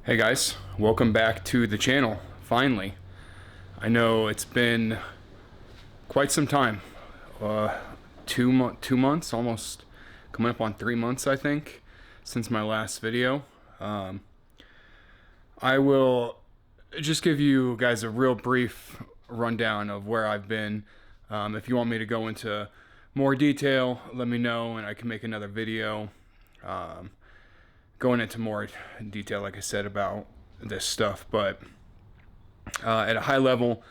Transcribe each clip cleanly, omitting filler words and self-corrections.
Hey guys, welcome back to the channel, finally. I know it's been quite some time, 2 months, almost coming up on 3 months I think, since my last video. I will just give you guys a real brief rundown of where I've been. If you want me to go into more detail, let me know and I can make another video. Going into more detail, like I said, about this stuff, but at a high level,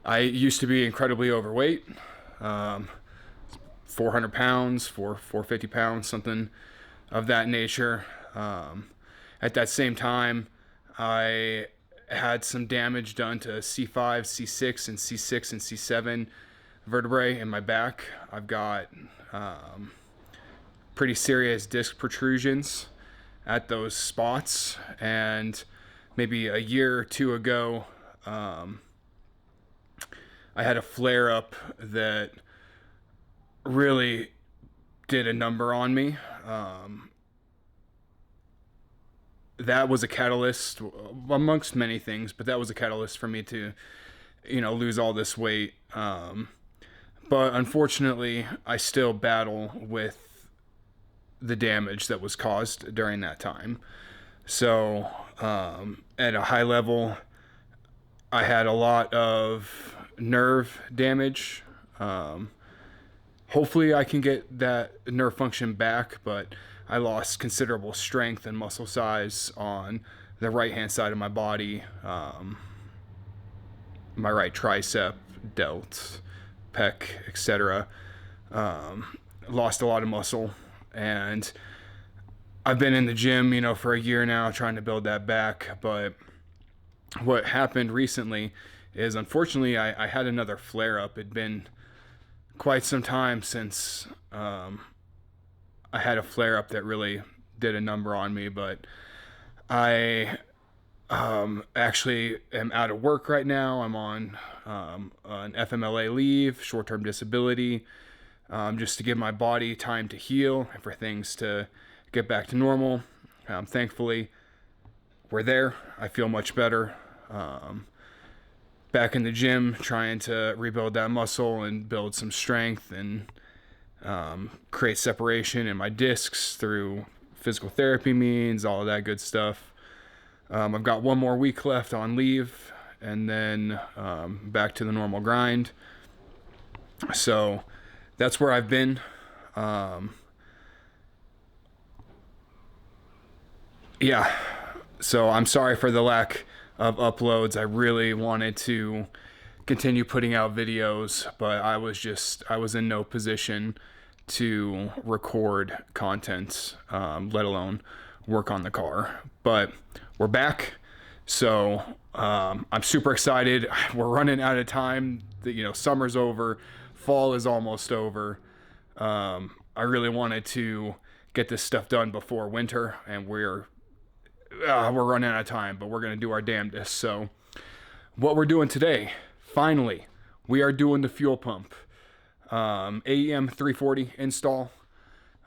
I used to be incredibly overweight, 400 pounds, 450 pounds, something of that nature. At that same time, I had some damage done to C5, C6, and C6 and C7 vertebrae in my back. I've got pretty serious disc protrusions at those spots, and maybe a year or two ago I had a flare-up that really did a number on me. That was a catalyst amongst many things, but that was a catalyst for me to lose all this weight, but unfortunately I still battle with the damage that was caused during that time. So at a high level, I had a lot of nerve damage. Hopefully I can get that nerve function back, but I lost considerable strength and muscle size on the right hand side of my body, my right tricep, delt, pec, etc. Lost a lot of muscle, and I've been in the gym, for a year now trying to build that back. But what happened recently is, unfortunately, I had another flare-up. It'd been quite some time since I had a flare-up that really did a number on me, but I actually am out of work right now. I'm on an FMLA leave, short-term disability, just to give my body time to heal and for things to get back to normal. Thankfully, we're there. I feel much better. Back in the gym, trying to rebuild that muscle and build some strength and create separation in my discs through physical therapy means, all of that good stuff. I've got 1 more week left on leave, and then back to the normal grind. So that's where I've been. Yeah, so I'm sorry for the lack of uploads. I really wanted to continue putting out videos, but I was in no position to record content, let alone work on the car. But we're back, so I'm super excited. We're running out of time. Summer's over, fall is almost over. I really wanted to get this stuff done before winter, and we're running out of time, but we're going to do our damnedest. So what we're doing today, finally, we are doing the fuel pump. AEM 340 install.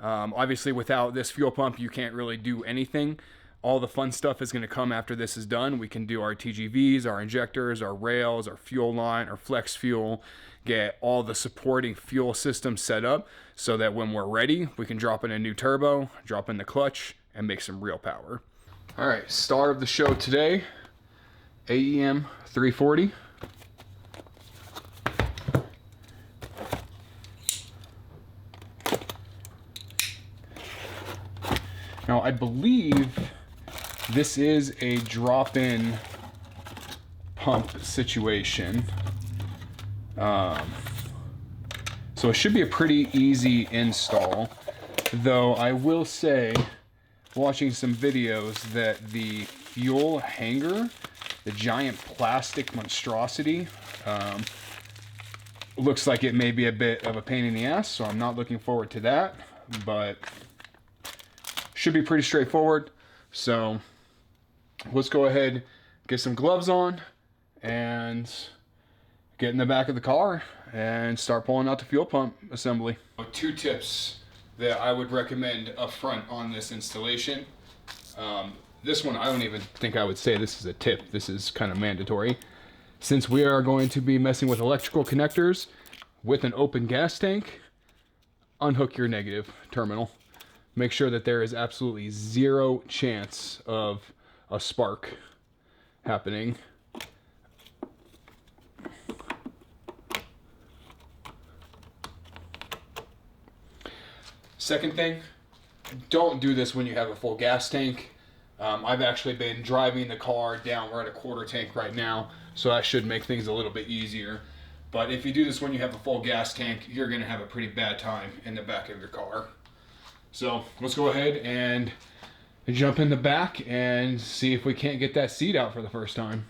Obviously, without this fuel pump, you can't really do anything. All the fun stuff is going to come after this is done. We can do our TGVs, our injectors, our rails, our fuel line, our flex fuel, get all the supporting fuel systems set up so that when we're ready, we can drop in a new turbo, drop in the clutch, and make some real power. All right, star of the show today, AEM 340. Now, I believe this is a drop-in pump situation. So it should be a pretty easy install, though I will say, watching some videos, that the fuel hanger, the giant plastic monstrosity, looks like it may be a bit of a pain in the ass, so I'm not looking forward to that, but should be pretty straightforward. So let's go ahead, get some gloves on, and get in the back of the car and start pulling out the fuel pump assembly. 2 tips that I would recommend up front on this installation. this one, I don't even think I would say this is a tip. This is kind of mandatory. Since we are going to be messing with electrical connectors with an open gas tank, unhook your negative terminal. Make sure that there is absolutely zero chance of a spark happening. Second thing, don't do this when you have a full gas tank. I've actually been driving the car down. We're at a quarter tank right now, so that should make things a little bit easier. But if you do this when you have a full gas tank, you're going to have a pretty bad time in the back of your car. So let's go ahead and jump in the back and see if we can't get that seat out for the first time.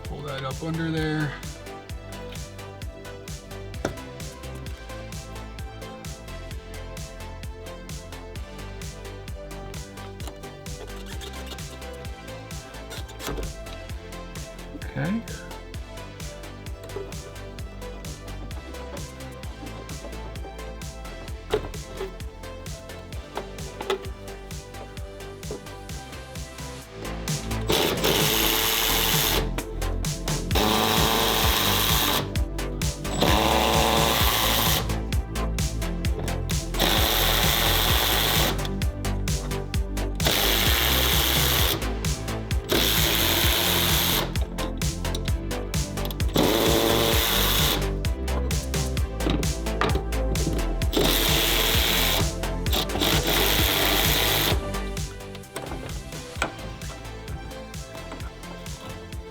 Pull that up under there. Okay.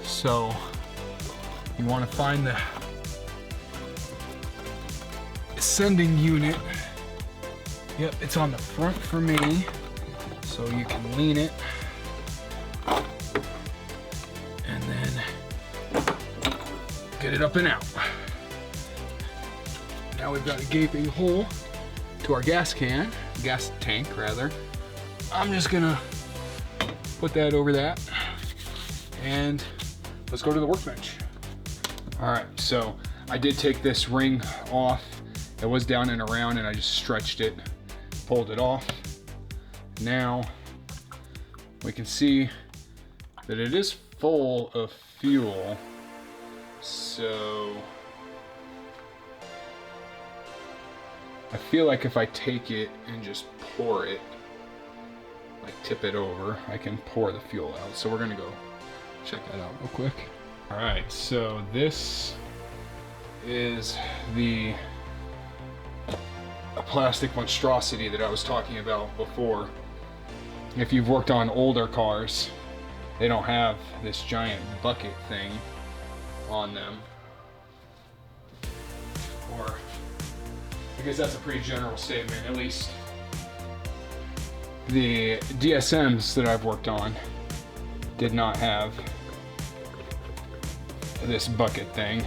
So you want to find the sending unit. Yep, it's on the front for me, so you can lean it and then get it up and out. Now we've got a gaping hole to our gas tank rather. I'm just gonna put that over that and let's go to the workbench. All right, so I did take this ring off. It was down and around and I just stretched it, pulled it off. Now we can see that it is full of fuel. So I feel like if I take it and just pour it, like tip it over, I can pour the fuel out. So we're gonna go check that out real quick. All right, so this is the plastic monstrosity that I was talking about before. If you've worked on older cars, they don't have this giant bucket thing on them. Or I guess that's a pretty general statement, at least the DSMs that I've worked on did not have this bucket thing.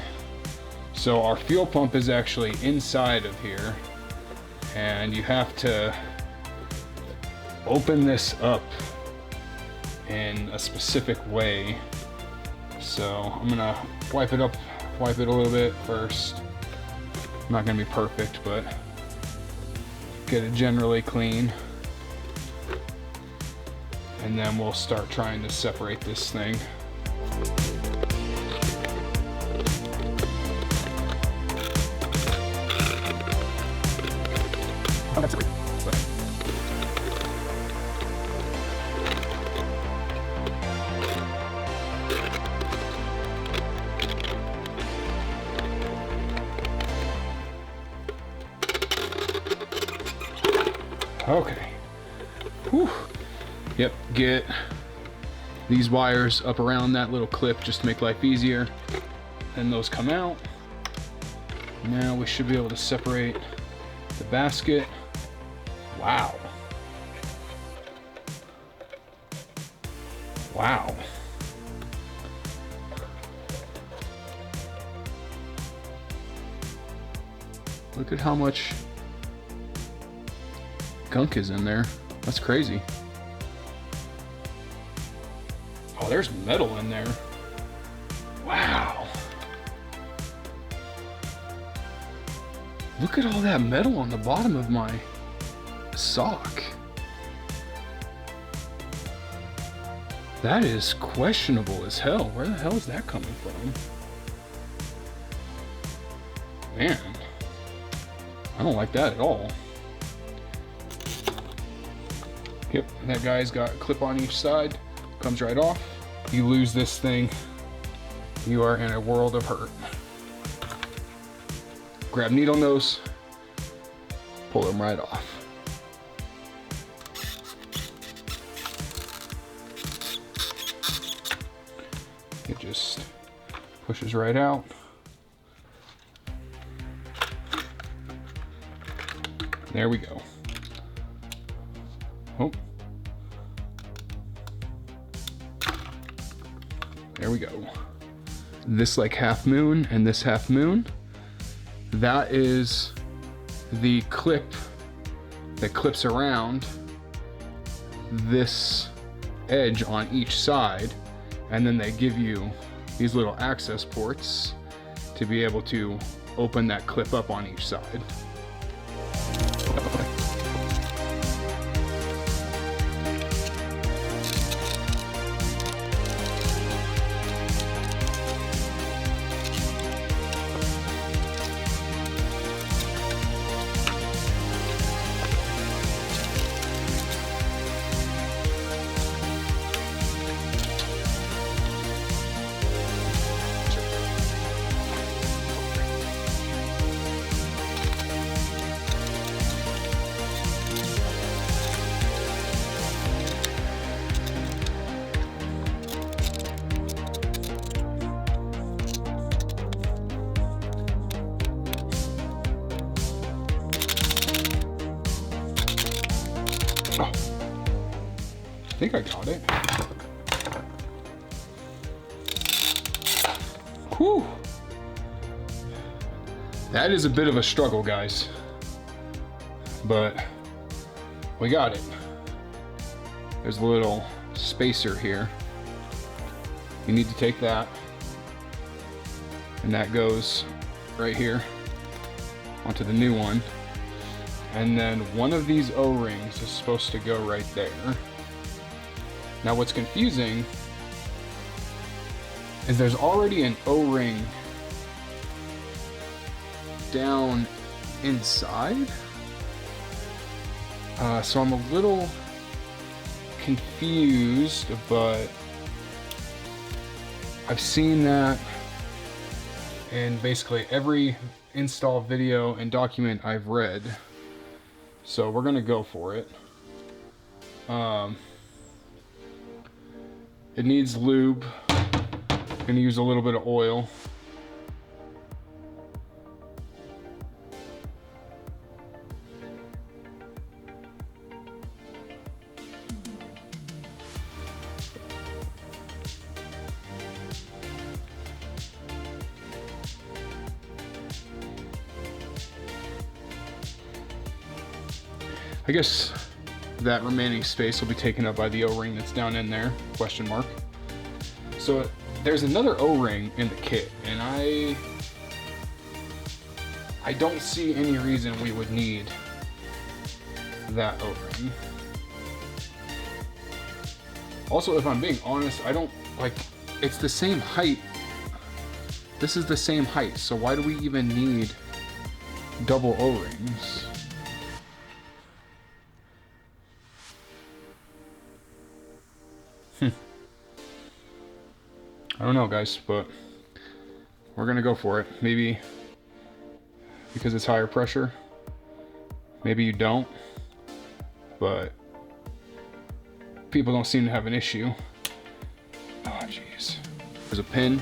So our fuel pump is actually inside of here, and you have to open this up in a specific way. So I'm gonna wipe it a little bit first. Not gonna be perfect, but get it generally clean. And then we'll start trying to separate this thing. Oh, that's it. Okay, Whew. Yep, get these wires up around that little clip just to make life easier. Then those come out. Now we should be able to separate the basket. Wow. Wow. Look at how much gunk is in there. That's crazy. Oh, there's metal in there. Wow. Look at all that metal on the bottom of my sock. That is questionable as hell. Where the hell is that coming from? Man, I don't like that at all. Yep, that guy's got a clip on each side. Comes right off. You lose this thing, you are in a world of hurt. Grab needle nose, pull them right off. It just pushes right out. There we go. Oh. There we go. This like half moon and this half moon, that is the clip that clips around this edge on each side, and then they give you these little access ports to be able to open that clip up on each side. I think I got it. Whew. That is a bit of a struggle, guys, but we got it. There's a little spacer here. You need to take that, and that goes right here onto the new one. And then one of these O-rings is supposed to go right there. Now what's confusing is there's already an O-ring down inside. So I'm a little confused, but I've seen that in basically every install video and document I've read. So we're gonna go for it. It needs lube. I'm gonna use a little bit of oil. I guess that remaining space will be taken up by the O-ring that's down in there, question mark. So there's another O-ring in the kit, and I don't see any reason we would need that O-ring. Also, if I'm being honest, I don't, like, it's the same height. This is the same height, so why do we even need double O-rings? I don't know, guys, but we're gonna go for it. Maybe because it's higher pressure, maybe you don't, but people don't seem to have an issue. Oh jeez. There's a pin.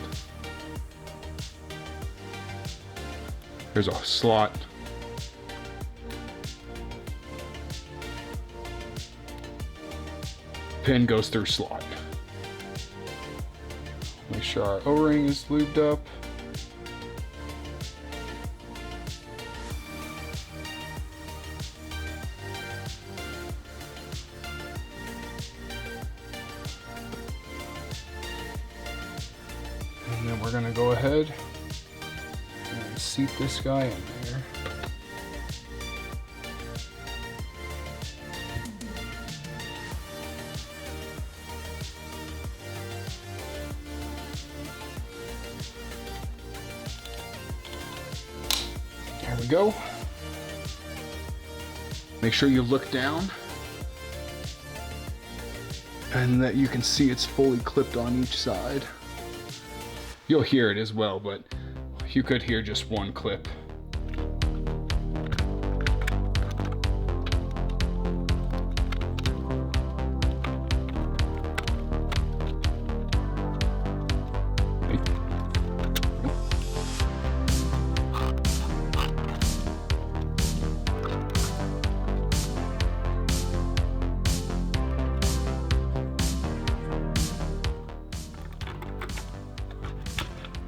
There's a slot. Pin goes through slot. Make sure our O-ring is lubed up. And then we're gonna go ahead and seat this guy in there. There we go. Make sure you look down and that you can see it's fully clipped on each side. You'll hear it as well, but you could hear just one clip.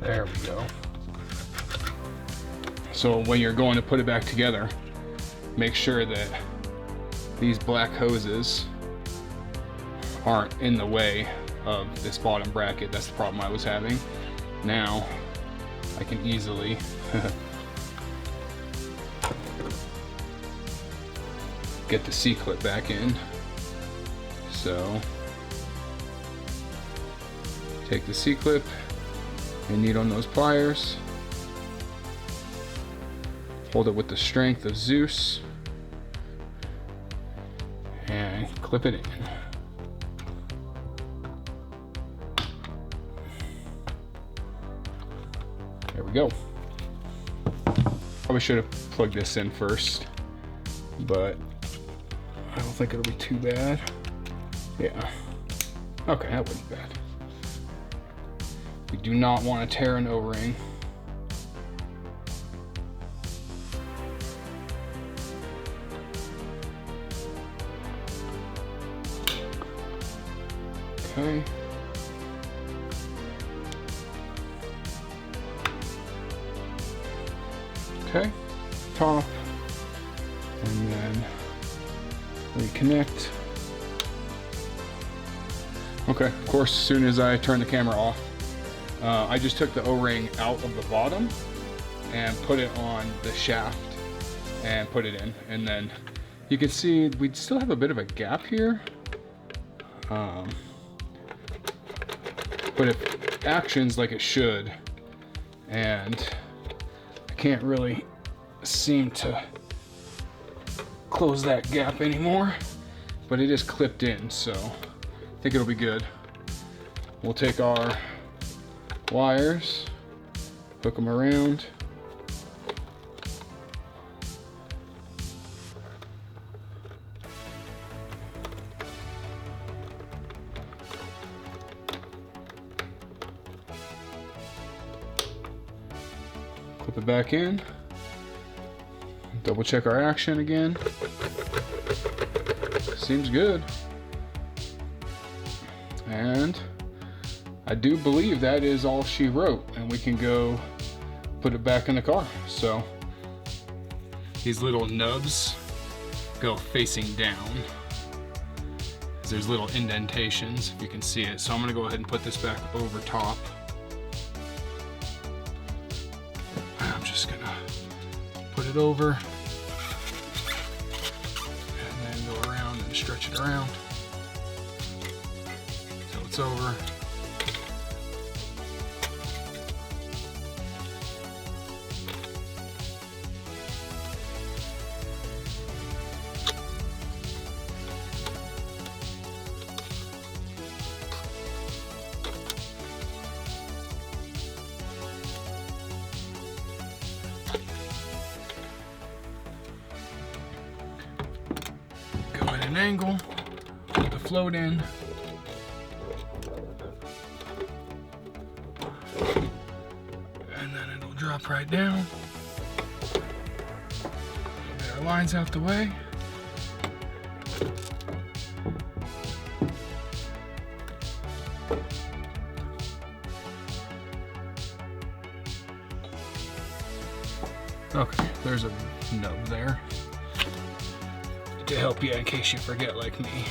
There we go. So when you're going to put it back together, make sure that these black hoses aren't in the way of this bottom bracket. That's the problem I was having. Now I can easily get the C-clip back in. So take the C-clip and knead on those pliers. Hold it with the strength of Zeus and clip it in. There we go. Probably should have plugged this in first, but I don't think it'll be too bad. Yeah. Okay, that wasn't bad. We do not want to tear an O-ring. Okay. Okay, top, and then reconnect. Okay, of course, as soon as I turn the camera off, I just took the O-ring out of the bottom and put it on the shaft and put it in. And then you can see we still have a bit of a gap here. But it actions like it should. And I can't really seem to close that gap anymore. But it is clipped in, so I think it'll be good. We'll take our wires, hook them around. Clip it back in. Double check our action again. Seems good. And I do believe that is all she wrote, and we can go put it back in the car. So these little nubs go facing down. There's little indentations, if you can see it. So I'm gonna go ahead and put this back over top. I'm just gonna put it over and then go around and stretch it around until it's over. Go at an angle, put the float in. And then it'll drop right down. Get our lines out the way. Okay, there's a nub there to help you in case you forget like me.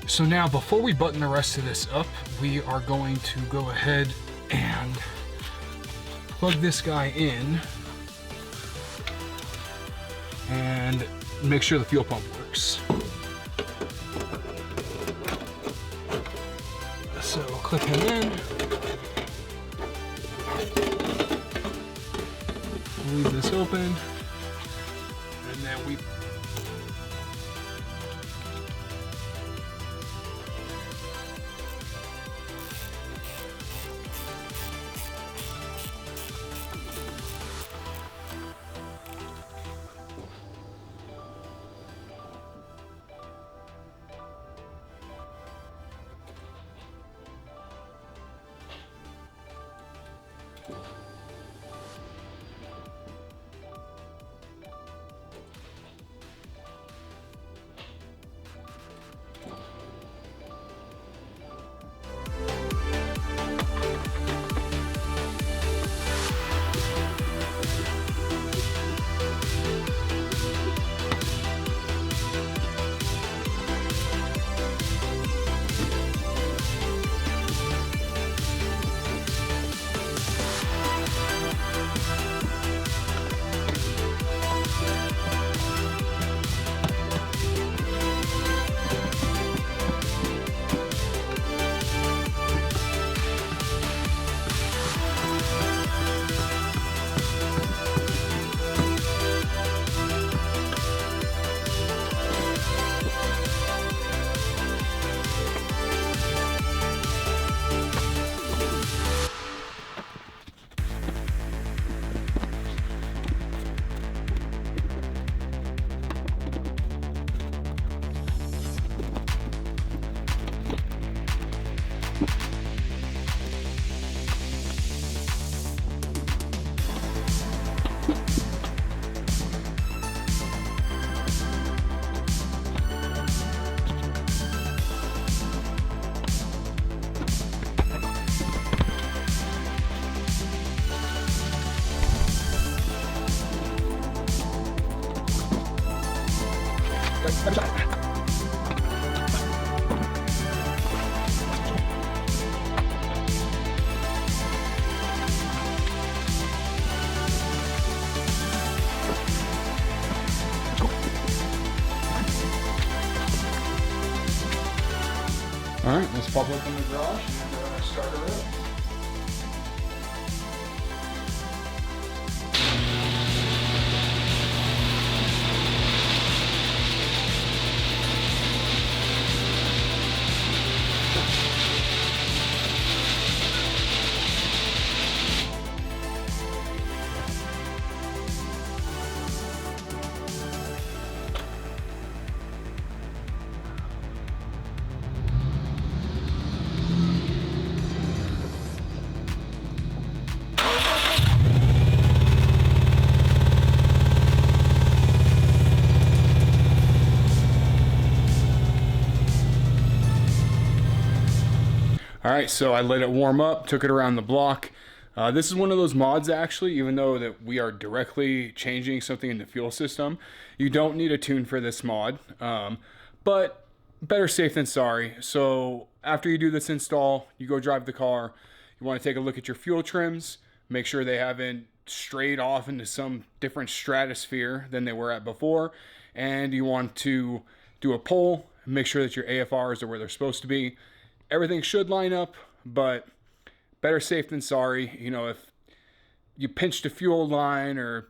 So now, before we button the rest of this up, we are going to go ahead and plug this guy in and make sure the fuel pump works. So we'll clip him in. Leave this open, and then we all right, let's pop open the garage and start her up. All right, so I let it warm up, took it around the block. This is one of those mods actually, even though that we are directly changing something in the fuel system, you don't need a tune for this mod, but better safe than sorry. So after you do this install, you go drive the car, you want to take a look at your fuel trims, make sure they haven't strayed off into some different stratosphere than they were at before, and you want to do a pull, make sure that your AFRs are where they're supposed to be. Everything should line up, but better safe than sorry. You know, if you pinched a fuel line or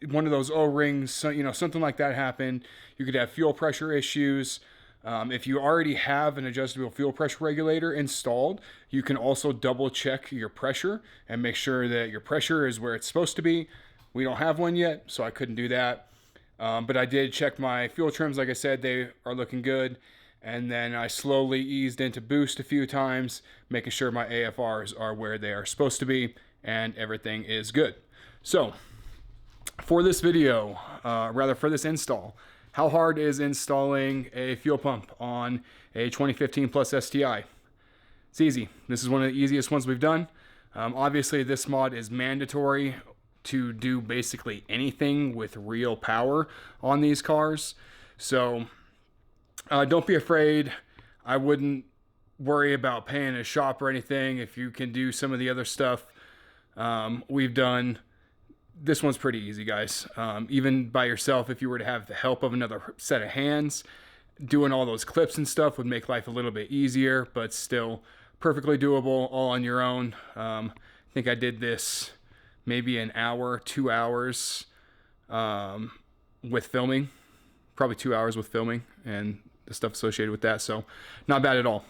one of those O-rings, you know, something like that happened, you could have fuel pressure issues. If you already have an adjustable fuel pressure regulator installed, you can also double check your pressure and make sure that your pressure is where it's supposed to be. We don't have one yet, so I couldn't do that. But I did check my fuel trims. Like I said, they are looking good. And then I slowly eased into boost a few times, making sure my AFRs are where they are supposed to be and everything is good. So for this video, for this install, how hard is installing a fuel pump on a 2015 Plus STI? It's easy. This is one of the easiest ones we've done. Obviously, this mod is mandatory to do basically anything with real power on these cars. So don't be afraid. I wouldn't worry about paying a shop or anything if you can do some of the other stuff we've done. This one's pretty easy, guys. Even by yourself, if you were to have the help of another set of hands, doing all those clips and stuff would make life a little bit easier, but still perfectly doable all on your own. I think I did this maybe an hour, 2 hours with filming, probably 2 hours with filming and the stuff associated with that. So not bad at all.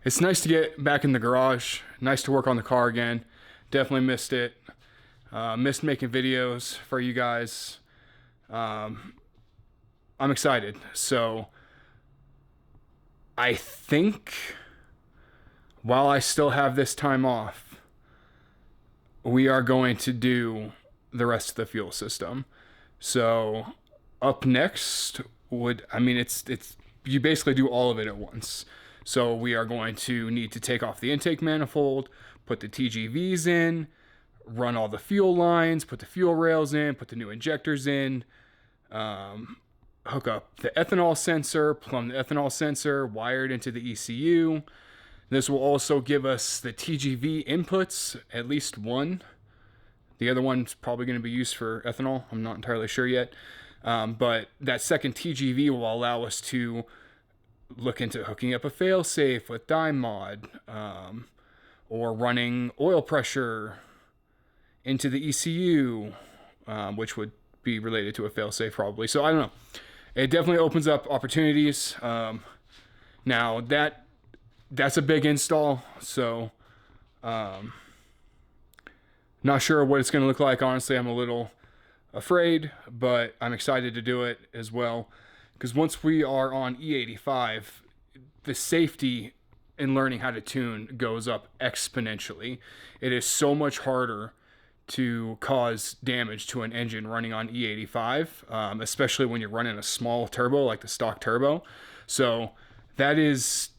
It's nice to get back in the garage. Nice to work on the car again. Definitely missed it. Missed making videos for you guys. I'm excited. So I think while I still have this time off, we are going to do the rest of the fuel system. So up next it's you basically do all of it at once. So we are going to need to take off the intake manifold, put the TGVs in, run all the fuel lines, put the fuel rails in, put the new injectors in, hook up the ethanol sensor, plumb the ethanol sensor, wired into the ECU. This will also give us the TGV inputs, at least one. The other one's probably going to be used for ethanol. I'm not entirely sure yet. But that second TGV will allow us to look into hooking up a failsafe with DiMod, or running oil pressure into the ECU, which would be related to a failsafe probably. So I don't know. It definitely opens up opportunities. Now that's a big install, so not sure what it's going to look like. Honestly, I'm a little afraid, but I'm excited to do it as well, because once we are on E85, the safety in learning how to tune goes up exponentially. It is so much harder to cause damage to an engine running on E85, especially when you're running a small turbo like the stock turbo. So that is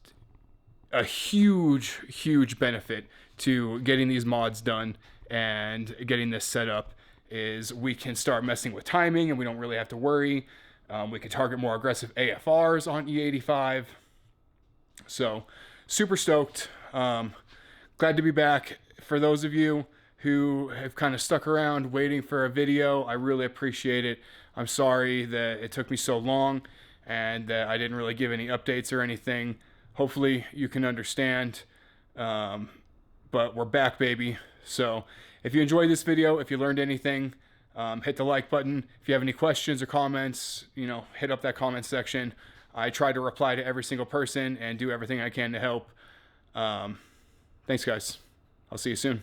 a huge benefit to getting these mods done and getting this set up, is we can start messing with timing and we don't really have to worry. We can target more aggressive AFRs on E85. So super stoked. Glad to be back. For those of you who have kind of stuck around waiting for a video, I really appreciate it. I'm sorry that it took me so long and that I didn't really give any updates or anything. Hopefully you can understand. But we're back, baby. So if you enjoyed this video, if you learned anything, hit the like button. If you have any questions or comments, hit up that comment section. I try to reply to every single person and do everything I can to help. Thanks, guys. I'll see you soon.